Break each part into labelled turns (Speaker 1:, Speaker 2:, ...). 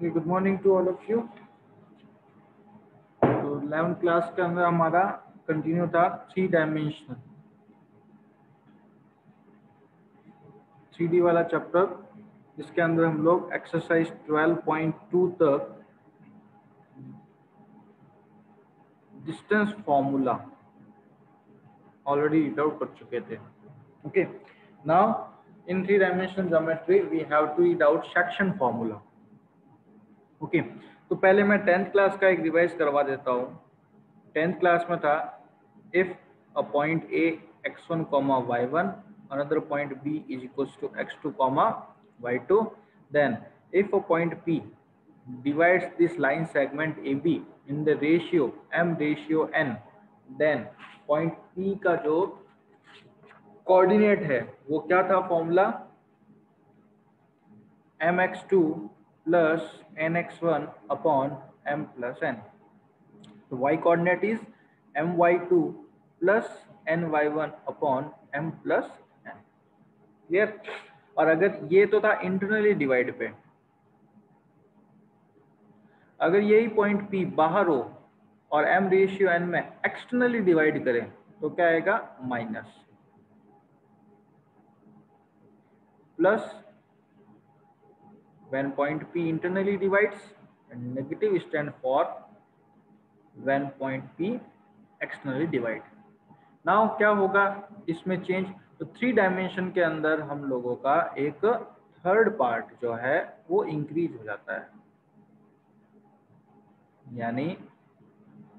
Speaker 1: Good morning to all of you. तो 11th class के अंदर हमारा कंटिन्यू था 3D वाला चैप्टर, जिसके अंदर हम लोग एक्सरसाइज 12.2 तक distance formula already read out कर चुके थे। Okay, now in 3 dimensional geometry we have to read out section formula. Okay, तो पहले मैं 10th क्लास का एक रिवाइज करवा देता हूँ। 10th क्लास में था if a point A x1 y1 another point B is equals to x2 y2, then if a point P divides this line segment AB in the ratio m ratio n, then point P का जो coordinate है वो क्या था formula, mx2 plus nx1 upon m plus n. तो y coordinate is my2 plus ny1 upon m plus n। Clear? और अगर ये तो था इंटरनली डिवाइड पे, अगर यही पॉइंट P बाहर हो और m रेशियो n में एक्सटर्नली डिवाइड करें तो क्या आएगा, minus, plus when point P internally divides, and negative stand for when point P externally divide। Now क्या होगा इसमें चेंज, तो 3 डायमेंशन के अंदर हम लोगों का एक थर्ड पार्ट जो है वो इंक्रीज हो जाता है। यानी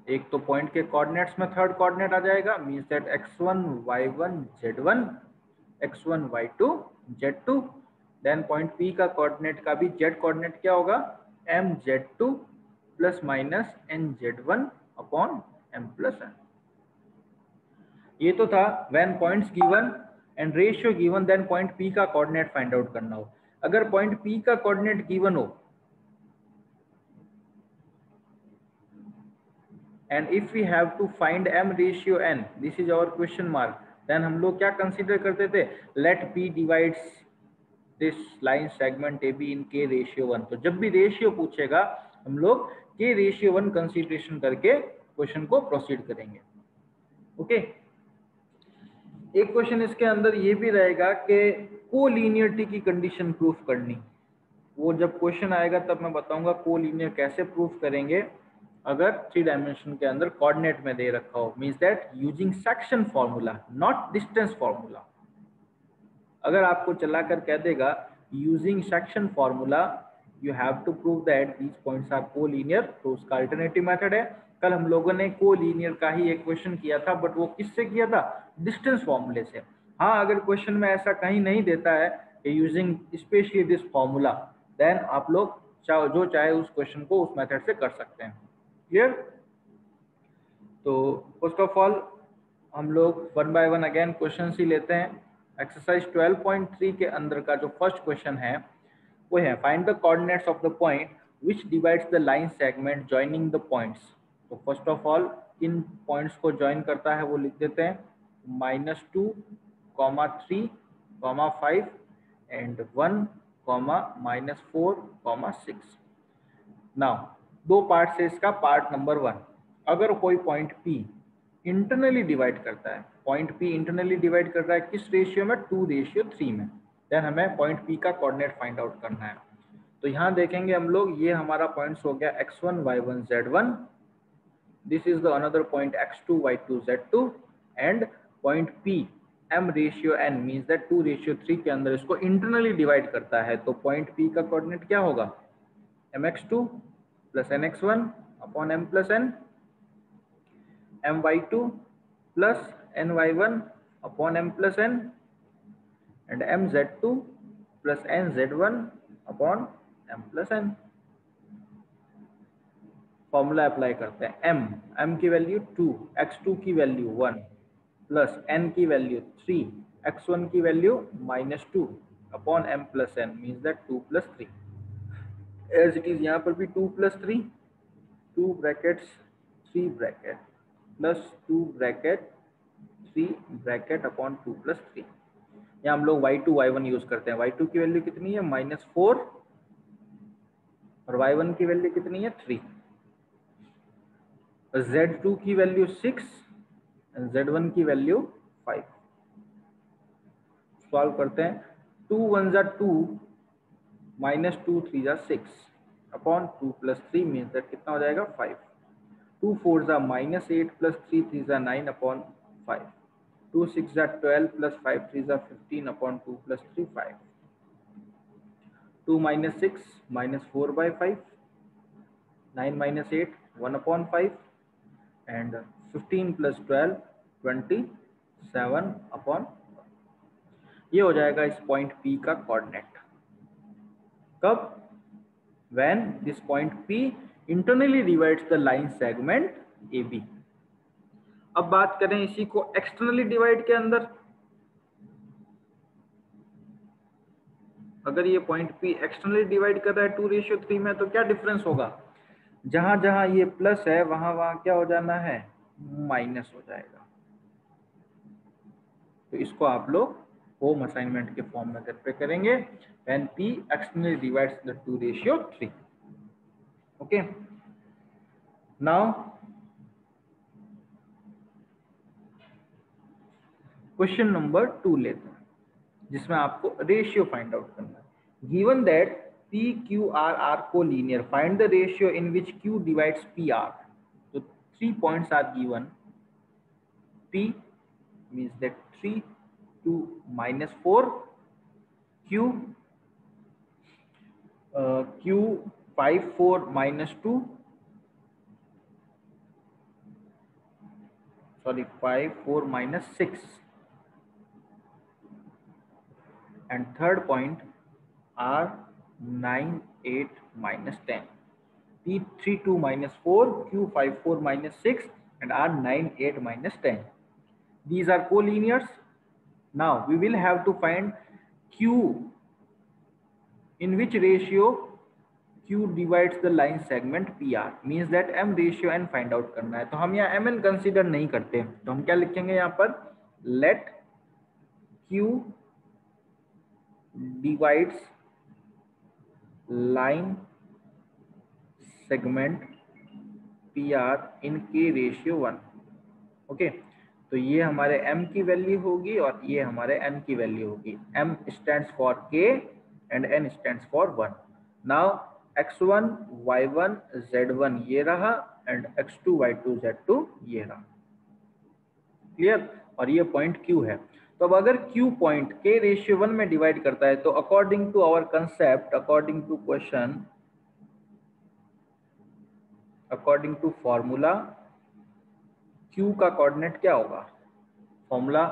Speaker 1: एक तो पॉइंट के कोऑर्डिनेट्स में थर्ड कोऑर्डिनेट आ जाएगा, means that x1 y1 z1 x1 y2 z2, then point P का कोऑर्डिनेट का भी z कोऑर्डिनेट क्या होगा, m z2 plus minus n z1 upon m plus n। ये तो था when points given and ratio given, then point P का coordinate find out करना हो। अगर पॉइंट P का कोऑर्डिनेट गिवन हो and if we have to find m ratio n, this is our question mark, then हम लोग क्या consider करते थे, let P divides this line segment AB in K ratio 1। तो जब भी रेशियो पूछेगा हम लोग K रेशियो 1 कंसीडरेशन करके क्वेश्चन को प्रोसीड करेंगे। ओके, एक क्वेश्चन इसके अंदर ये भी रहेगा कि कोलिनियरिटी की कंडीशन प्रूफ करनी, वो जब क्वेश्चन आएगा तब मैं बताऊंगा कोलिनियर कैसे प्रूफ करेंगे अगर 3 डायमेंशन के अंदर कोऑर्डिनेट में दे रखा हो, means that using section formula not distance formula. अगर आपको चलाकर कह देगा using section formula you have to prove that these points are collinear, तो उसका अल्टरनेटिव मेथड है। कल हम लोगों ने कोलिनियर का ही एक क्वेश्चन किया था, बट वो किससे किया था, डिस्टेंस फॉर्मूले से। हाँ, अगर क्वेश्चन में ऐसा कहीं नहीं देता है कि using specially this formula, then आप लोग जो चाहे उस क्वेश्चन को उस मेथड से कर सकते हैं। क्लियर? तो फर्स्ट ऑफ ऑल हम लोग one by one again question ही लेते हैं। एक्सरसाइज 12.3 के अंदर का जो फर्स्ट क्वेश्चन है वो है find the coordinates of the point which divides the line segment joining the points. तो फर्स्ट ऑफ ऑल किन पॉइंट्स को ज्वाइन करता है वो लिख देते हैं, -2, 3, 5 एंड 1, -4, 6। नाउ दो पार्ट से इसका पार्ट नंबर 1, अगर कोई पॉइंट P इंटरनली डिवाइड करता है, पॉइंट P इंटरनली डिवाइड कर रहा है किस रेशियो में, 2:3 में, देन हमें पॉइंट P का कोऑर्डिनेट फाइंड आउट करना है। तो यहाँ देखेंगे हम लोग, ये हमारा पॉइंट्स हो गया x1 y1 z1, this is the another point x2 y2 z2, and point P m ratio n means that 2:3 के अंदर इसको इंटरनली डिवाइड करता है। तो पॉइंट P का कोऑर्डिनेट क्या होगा, mx2 plus nx1 upon m plus n, my2 plus ny1 upon m plus n, and mz2 plus nz1 upon m plus n। Formula apply करते हैं, m की वैल्यू 2, x2 की वैल्यू 1 प्लस n की value 3, x1 की value -2 upon m plus n means that 2 plus 3। As it is यहाँ पर भी 2 plus 3, 2 brackets 3 bracket plus 2 bracket 3 bracket upon 2 plus 3। यहाँ हम लोग y2 y1 यूज करते हैं, y2 की वैल्यू कितनी है, -4 और y1 की वैल्यू कितनी है 3, z2 की वैल्यू 6, z1 की वैल्यू 5। सॉल्व करते हैं। 2 1 जा 2 माइनस 2 3 जा 6 अपॉन 2 प्लस 3 मीन्स दैट कितना हो जाएगा 5। 2 4 जा माइनस 8 प्लस 3 3 जा 9 अपॉन 5। 2 6 जा 12 प्लस 5 3 जा 15 upon 2 plus 3 5। 2 minus 6 minus 4 by 5, 9 minus 8 1 upon 5 and 15 plus 12 27 upon, ये हो जाएगा इस पॉइंट P का कोऑर्डिनेट। कब? when this point P internally divides the line segment AB। अब बात करें इसी को एक्सटर्नली डिवाइड के अंदर, अगर ये पॉइंट P एक्सटर्नली डिवाइड कर रहा है 2:3 में तो क्या डिफरेंस होगा? जहां जहां ये प्लस है वहां वहां क्या हो जाना है? माइनस हो जाएगा। तो इसको आप लोग होम असाइनमेंट के फॉर्म में घर पे करेंगे। when P externally divides the 2:3। Okay, now question number 2 लेते हैं, जिसमें आपको रेशियो फाइंड आउट करना है। Given that P Q R are collinear, find the ratio in which Q divides PR। तो 3 points are given। P means that 3 to minus 4, Q Q 5 4 minus 2, sorry 5 4 minus 6, and third point R 9 8 minus 10। P 3 2 minus 4, Q 5 4 minus 6 and R 9 8 minus 10। These are collinears। Now we will have to find Q, in which ratio Q divides the line segment PR, means that M ratio N find out करना है। तो हम यहाँ MN consider नहीं करते, तो हम क्या लिखेंगे यहाँ पर? Let Q divides line segment PR in K ratio 1। Okay, तो ये हमारे M की वैल्यू होगी और ये हमारे N की वैल्यू होगी। M stands for K and N stands for 1। Now x1 y1 z1 ये रहा एंड x2 y2 z2 ये रहा। क्लियर? और ये पॉइंट Q है। तो अब अगर Q पॉइंट K रेशियो 1 में डिवाइड करता है तो according to our concept, according to question, according to formula, Q का कोऑर्डिनेट क्या होगा? फॉर्मूला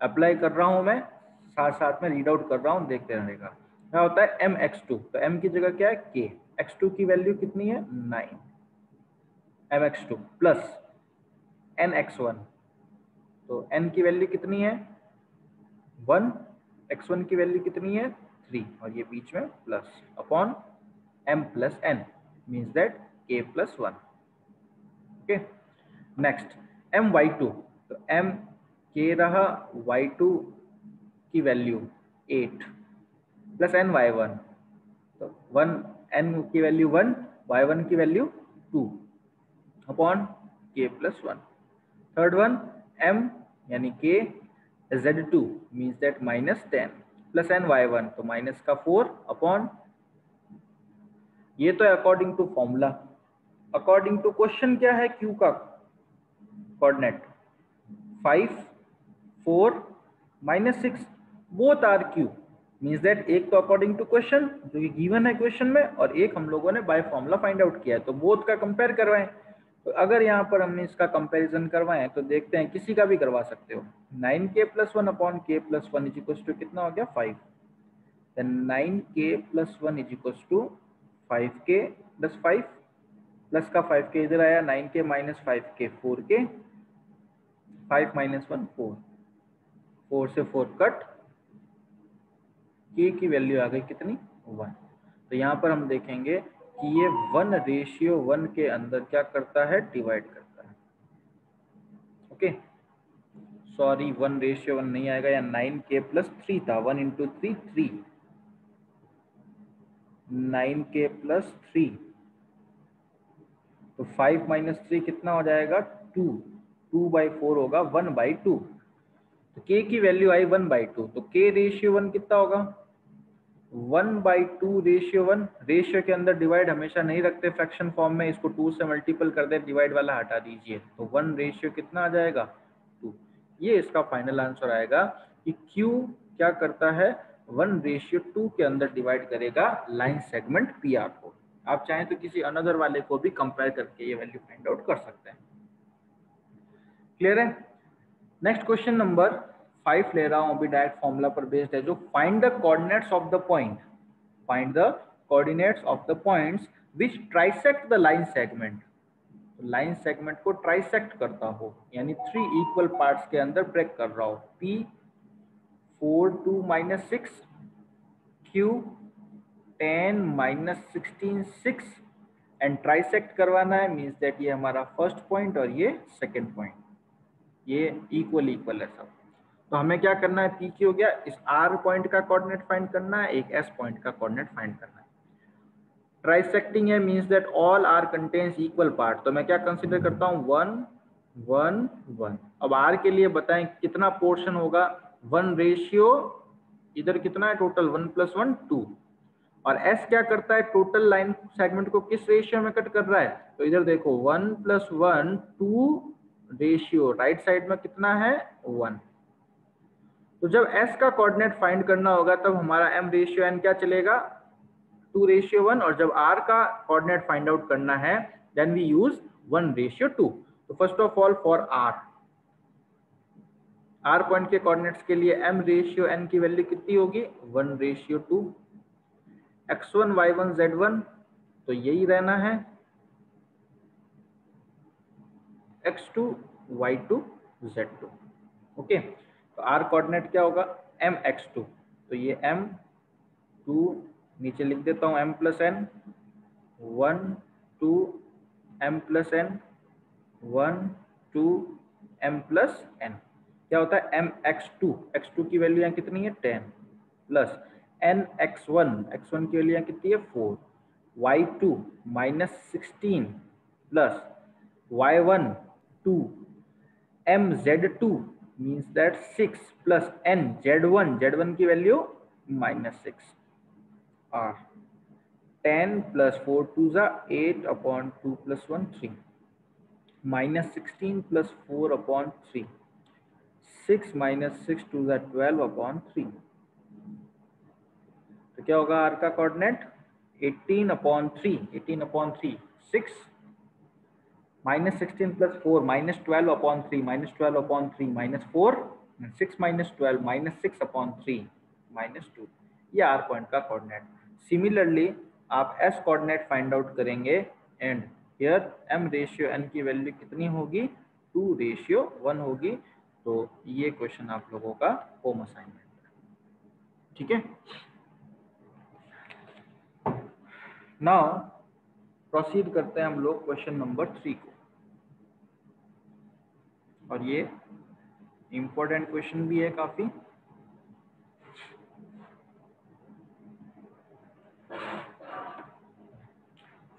Speaker 1: अप्लाई कर रहा हूं मैं, साथ साथ में रीड आउट कर रहा हूं, देखते रहेगा। क्या होता है? mx2, तो m की जगह क्या है? k। x2 की वैल्यू कितनी है? 9 mx2 प्लस nx1, तो n की वैल्यू कितनी है? 1, x1 की वैल्यू कितनी है? 3, और ये बीच में plus upon m plus n means that k plus 1। Okay, next my2, तो m k रहा, y2 की वैल्यू 8 प्लस ny1, तो 1 n की वैल्यू 1, y1 की value 2 upon k plus 1। Third one m यानी k z2 means that minus 10 plus ny1, तो minus का 4 upon, ये तो है according to formula. According to question क्या है? Q का coordinate 5 4 minus 6, both are Q, means that एक तो अकॉर्डिंग टू क्वेश्चन जो कि गिवन है क्वेश्चन में, और एक हम लोगों ने बाय फॉर्मूला फाइंड आउट किया है, तो बोथ का कंपेयर करवाएं। तो अगर यहाँ पर हमने इसका कंपैरिजन करवाएं तो देखते हैं, किसी का भी करवा सकते हो। 9k plus 1 upon k plus 1 is equals to कितना हो गया? 5। Then 9k plus 1 is equals to 5k plus 5, plus का 5k इधर आया, 9k minus 5k 4k, 5 minus 1 4, 4 से 4 कट, k की वैल्यू आ गई कितनी? 1। तो यहाँ पर हम देखेंगे कि ये 1:1 के अंदर क्या करता है? डिवाइड करता है। ओके, सॉरी 1:1 नहीं आएगा, या 9k प्लस 3 था, 1 इंटू 3 3, 9k प्लस 3, तो 5 माइनस 3 कितना हो जाएगा 2, 2/4 होगा 1/2। तो k की वैल्यू आई 1/2, तो k रेशियो 1 कितना होगा 1/2 रेशियो 1। रेशियो के अंदर डिवाइड हमेशा नहीं रखते फ्रैक्शन फॉर्म में, इसको 2 से मल्टीपल कर दे, डिवाइड वाला हटा दीजिए, तो 1 रेशियो कितना आ जाएगा 2। ये इसका फाइनल आंसर आएगा कि Q क्या करता है 1:2 के अंदर डिवाइड करेगा लाइन सेगमेंट PR को। आप चाहें तो किसी अनदर वाले को भी कंपेयर करके ये वैल्यू फाइंड आउट कर सकते हैं। क्लियर है। नेक्स्ट क्वेश्चन नंबर 5 ले रहा हूं, अभी डायरेक्ट फॉर्मूला पर बेस्ड है, जो find the coordinates of the point, find the coordinates of the points which trisect the line segment. Line segment को ट्राइसेक्ट करता हो, यानी 3 इक्वल पार्ट्स के अंदर ब्रेक कर रहा हो। P 4 2 - 6, Q 10 - 16 6, एंड ट्राइसेक्ट करवाना है, मींस दैट ये हमारा फर्स्ट पॉइंट और ये सेकंड पॉइंट, ये इक्वल इक्वल है सब। तो हमें क्या करना है, P हो गया, इस R पॉइंट का कोऑर्डिनेट फाइंड करना है, एक S पॉइंट का कोऑर्डिनेट फाइंड करना है। ट्राइसेक्टिंग है means that all are contains equal part, तो मैं क्या कंसीडर करता हूँ 1 1 1। अब R के लिए बताएं कितना पोर्शन होगा 1 रेशियो, इधर कितना है टोटल 1 + 1 2, और S क्या करता है टोटल लाइन सेगमेंट को किस रेशियो में कट कर रहा है, तो इधर देखो 1 + 1 2 रेशियो, राइट साइड में कितना है 1। तो जब S का कोऑर्डिनेट फाइंड करना होगा तब हमारा M/N क्या चलेगा 2:1, और जब R का कोऑर्डिनेट फाइंड आउट करना है देन वी यूज 1:2। तो first of all for R point के कोऑर्डिनेट्स के लिए M/N की वैल्यू कितनी होगी 1:2। x1 y1 z1 तो यही रहना है, x2 y2 z2। ओके, तो R कोऑर्डिनेट क्या होगा mx2, तो ये m2 नीचे लिख देता हूँ m + n 1 2 m + n 1 2 m + n, क्या होता है mx2, x2 की वैल्यू यहाँ कितनी है 10 प्लस nx1, x1 की वैल्यू यहाँ कितनी है 4, y2 -16 plus y1 2 mz2 means that 6 plus n z1 की वैल्यू -6 r 10 + 4 2 8/2 + 1 3 -16 + 4/3 6 - 6 2 12/3। तो क्या होगा r का कोऑर्डिनेट 18/3, 18/3 6 -16 + 4 -12/3 -12/3 -4 6 - 12 -6/3 -2, ये R पॉइंट का कोऑर्डिनेट। सिमिलरली आप S कोऑर्डिनेट फाइंड आउट करेंगे एंड हियर M/N की वैल्यू कितनी होगी 2:1 होगी। तो ये क्वेश्चन आप लोगों का होम असाइनमेंट है, ठीक है। नाउ प्रोसीड करते हैं हम लोग क्वेश्चन नंबर 3 को, और ये इंपॉर्टेंट क्वेश्चन भी है काफी।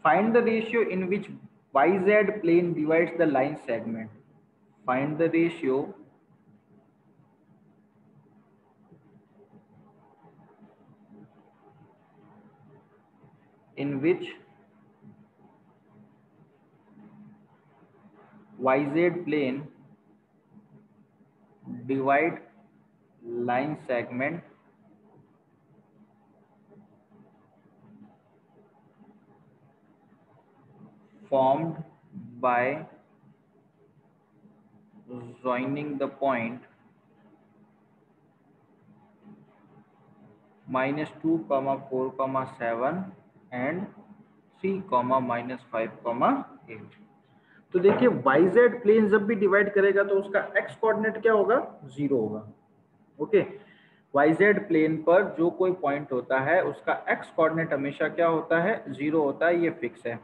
Speaker 1: Find the ratio in which YZ plane divides the line segment. Find the ratio in which YZ plane divide line segment formed by joining the point -2, 4, 7 and 3, -5, 8। तो देखिए YZ plane जब भी divide करेगा तो उसका x कोऑर्डिनेट क्या होगा 0 होगा। ओके, YZ प्लेन पर जो कोई पॉइंट होता है उसका x कोऑर्डिनेट हमेशा क्या होता है 0 होता है, ये फिक्स है।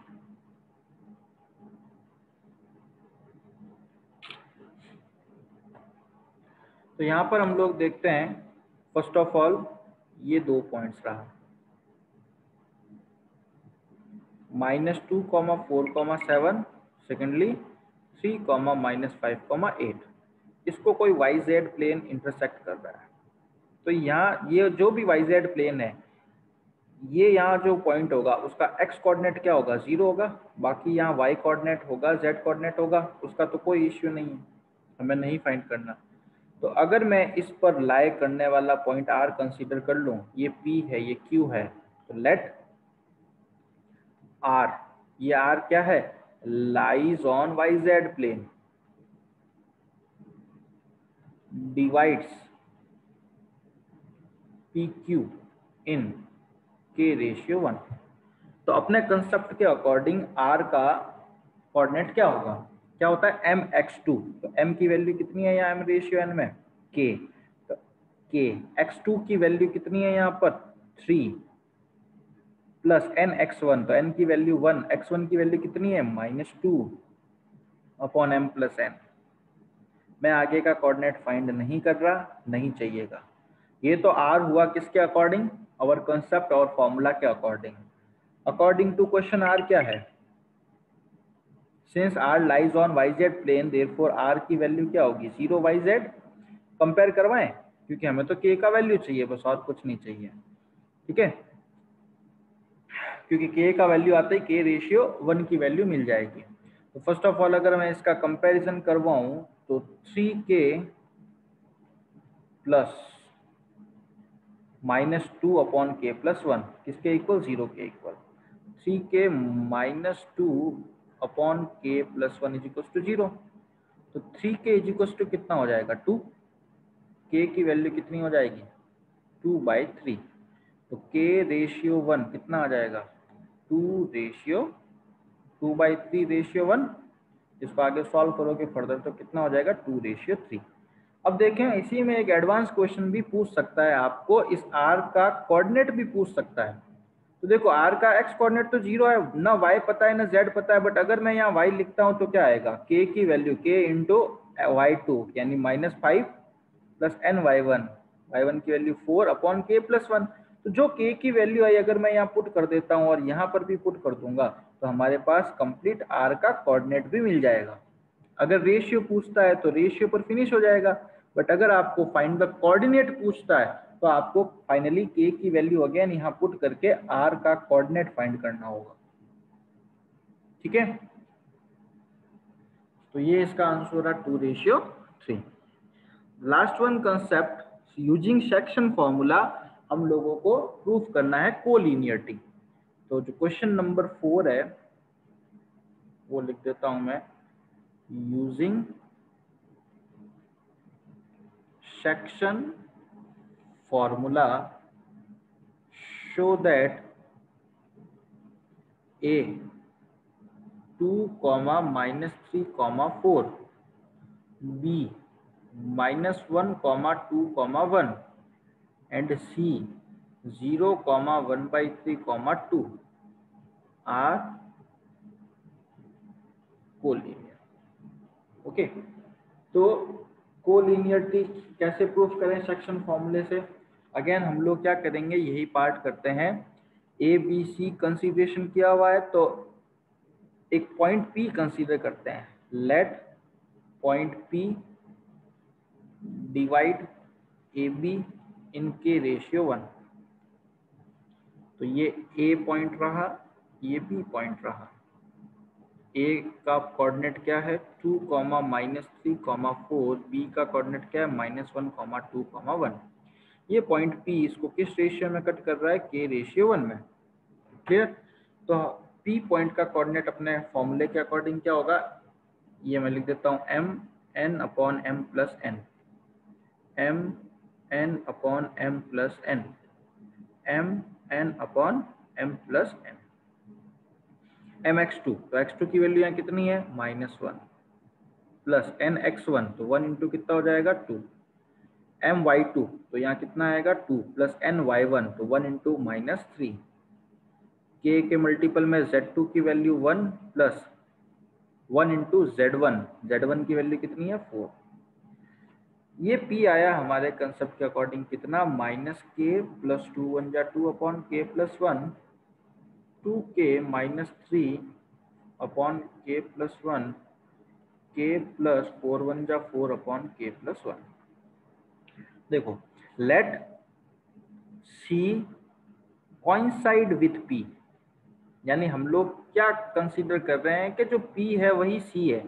Speaker 1: तो यहां पर हम लोग देखते हैं फर्स्ट ऑफ ऑल ये 2 पॉइंट्स रहा, -2,4,7, सेकेंडली 3, -5,8। इसको कोई वाई जेड प्लेन इंटरसेक्ट कर रहा है। तो यहाँ ये जो भी वाई जेड प्लेन है, ये यहाँ जो पॉइंट होगा उसका एक्स कोऑर्डिनेट क्या होगा, 0 होगा। बाकी यहाँ वाई कोऑर्डिनेट होगा, जेड कोऑर्डिनेट होगा, उसका तो कोई इश्यू नहीं है, हमें नहीं फाइंड करना। तो अगर मैं इस पर लाई करने वाला पॉइंट आर कंसीडर कर लूँ, ये पी है, ये क्यू है, तो लेट आर, ये आर क्या है, lies on Y Z plane, divides P Q in के रेशियो 1। तो अपने कंसेप्ट के अकॉर्डिंग आर का कोऑर्डिनेट क्या होगा, क्या होता है, mx2। तो m की वैल्यू कितनी है यहाँ m रेशियो n में, k। तो k x2 की वैल्यू कितनी है यहाँ पर 3 प्लस nx1, तो n की वैल्यू 1, x1 की वैल्यू कितनी है -2 अपॉन m प्लस n। मैं आगे का कोऑर्डिनेट फाइंड नहीं कर रहा, नहीं चाहिएगा। ये तो r हुआ किसके अकॉर्डिंग, आवर कंसेप्ट और फॉर्मूला के according. According to question r क्या है, since r lies on yz plane, therefore r की वैल्यू क्या होगी 0 yz। कंपेयर करवाएं, क्योंकि हमें तो k का वैल्यू चाहिए बस, और कुछ नहीं चाहिए, ठीक है। क्योंकि k का वैल्यू आते ही k रेशियो 1 की वैल्यू मिल जाएगी। तो फर्स्ट ऑफ ऑल अगर मैं इसका कंपैरिजन करवाऊं तो 3k plus -2 upon k plus 1 किसके इक्वल, 0 के equal. 3k -2 upon k plus 1 is equal to 0। तो 3k इज इक्वल टू कितना हो जाएगा 2, k की वैल्यू कितनी हो जाएगी 2/3। तो k रेशियो 1 कितना आ जाएगा 2/3 रेशियो 1। इसको आगे सॉल्व करोगे फर्दर तो कितना हो जाएगा 2/3। अब देखें, इसी में एक एडवांस क्वेश्चन भी पूछ सकता है आपको, इस r का कोऑर्डिनेट भी पूछ सकता है। तो देखो r का x कोऑर्डिनेट तो 0 है, ना y पता है ना z पता है, बट अगर मैं यहाँ y लिखता हूँ तो क्या आएगा, k की वैल्यू k इंटू y2 यानी -5 प्लस y1 की वैल्यू 4 अपॉन k प्लस 1। तो जो k की वैल्यू आई अगर मैं यहाँ पुट कर देता हूँ और यहाँ पर भी पुट कर दूंगा, तो हमारे पास कंप्लीट r का कोऑर्डिनेट भी मिल जाएगा। अगर रेशियो पूछता है तो रेशियो पर फिनिश हो जाएगा, बट अगर आपको फाइंड द कोऑर्डिनेट पूछता है तो आपको फाइनली k की वैल्यू अगेन यहाँ पुट करके r का कोऑर्डिनेट फाइंड करना होगा, ठीक है। तो ये इसका आंसर रहा 2/3। Last one concept using section formula, हम लोगों को प्रूफ करना है कोलिनियरिटी। तो जो क्वेश्चन नंबर 4 है वो लिख देता हूं मैं, using section formula show that a 2, -3, 4, b -1, 2, 1 and c 0, 1/3, 2 are collinear. Okay, तो कोलिनियरिटी कैसे प्रूफ करें सेक्शन फॉर्मूले से। अगेन हम लोग क्या करेंगे, यही पार्ट करते हैं। ए बी सी कंसीडरेशन किया हुआ है तो एक पॉइंट पी कंसीडर करते हैं। Let point P divide A be in के रेशियो 1। तो ये ए पॉइंट रहा, ये बी पॉइंट रहा। ए का कोऑर्डिनेट क्या है 2, -3, 4, बी का कोऑर्डिनेट क्या है -1, 2, 1। ये पॉइंट पी इसको किस रेशियो में कट कर रहा है, के रेशियो 1 में, क्लियर। तो पी पॉइंट का कोऑर्डिनेट अपने फॉर्मूले के अकॉर्डिंग क्या होगा, ये मैं लिख देता हूँ mn upon m plus n, mn upon m plus n, mn upon m plus n। mx2, तो x2 की वैल्यू यहाँ कितनी है -1 प्लस nx1, तो 1 इंटू कितना हो जाएगा 2। my2, तो यहाँ कितना आएगा 2 प्लस ny1, तो 1 इंटू -3। k के मल्टीपल में z2 की वैल्यू 1 प्लस 1 इंटू z1 की वैल्यू कितनी है 4। ये p आया हमारे कंसेप्ट के अकॉर्डिंग कितना -k प्लस 2 1 जा 2 upon k plus 1 2k minus 3 upon k plus 1 k plus 4 1 जा 4 अपॉन k प्लस 1। देखो let c coincide with p, यानी हम लोग क्या कंसीडर कर रहे हैं कि जो p है वही c है,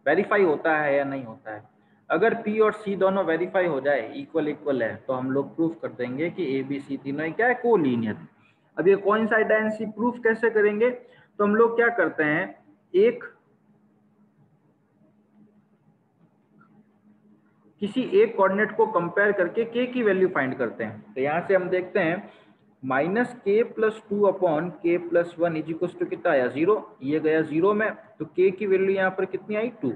Speaker 1: वेरीफाई होता है या नहीं होता है। अगर p और c दोनों वेरीफाई हो जाए, इक्वल इक्वल है, तो हम लोग प्रूफ कर देंगे कि a b c तीनों ही क्या है, कोलिनियर। अब ये कोइंसाइडेंसी प्रूफ कैसे करेंगे, तो हम लोग क्या करते हैं, किसी एक कोऑर्डिनेट को कंपेयर करके k की वैल्यू फाइंड करते हैं। तो यहाँ से हम देखते हैं minus k plus 2 upon k plus 1 is equal to कितना आया, 0। ये गया 0 में, तो k की वैल्यू यहाँ पर कितनी आई, 2।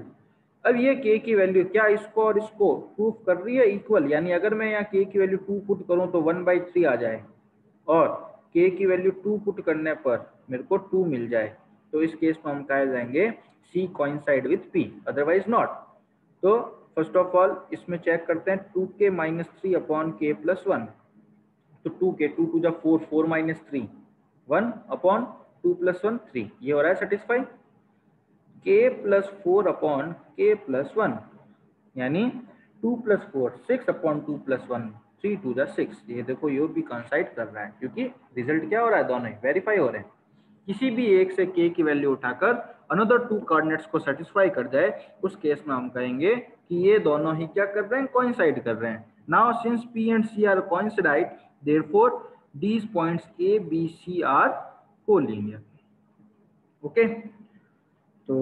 Speaker 1: अब ये k की वैल्यू क्या इसको और इसको प्रूफ कर रही है इक्वल, यानी अगर मैं यहाँ k की वैल्यू 2 पुट करूँ तो 1/3 आ जाए, और k की वैल्यू 2 पुट करने पर मेरे को 2 मिल जाए, तो इस केस में हम कहे जाएंगे c coincide with p, otherwise not. तो फर्स्ट ऑफ ऑल इसमें चेक करते हैं 2k minus 3 upon k plus 1, तो 2k 2 टू जा 4 4 माइनस 3 1 अपॉन 2 प्लस 1 3, ये हो रहा है satisfy. k plus 4 upon k plus 1, यानी 2 प्लस 4 6 अपॉन 2 प्लस 1 3 टू जा 6, ये देखो ये भी कंसाइड कर रहा है, क्योंकि रिजल्ट क्या हो रहा है, दोनों ही वेरीफाई हो रहे हैं। किसी भी एक से k की वैल्यू उठाकर अनदर 2 कोऑर्डिनेट्स को सेटिस्फाई कर जाए, उस केस में हम कहेंगे कि ये दोनों ही क्या कर रहे हैं, कोइंसाइड कर रहे हैं। Now since p and c are coincide, therefore these points a b c are collinear. Okay, तो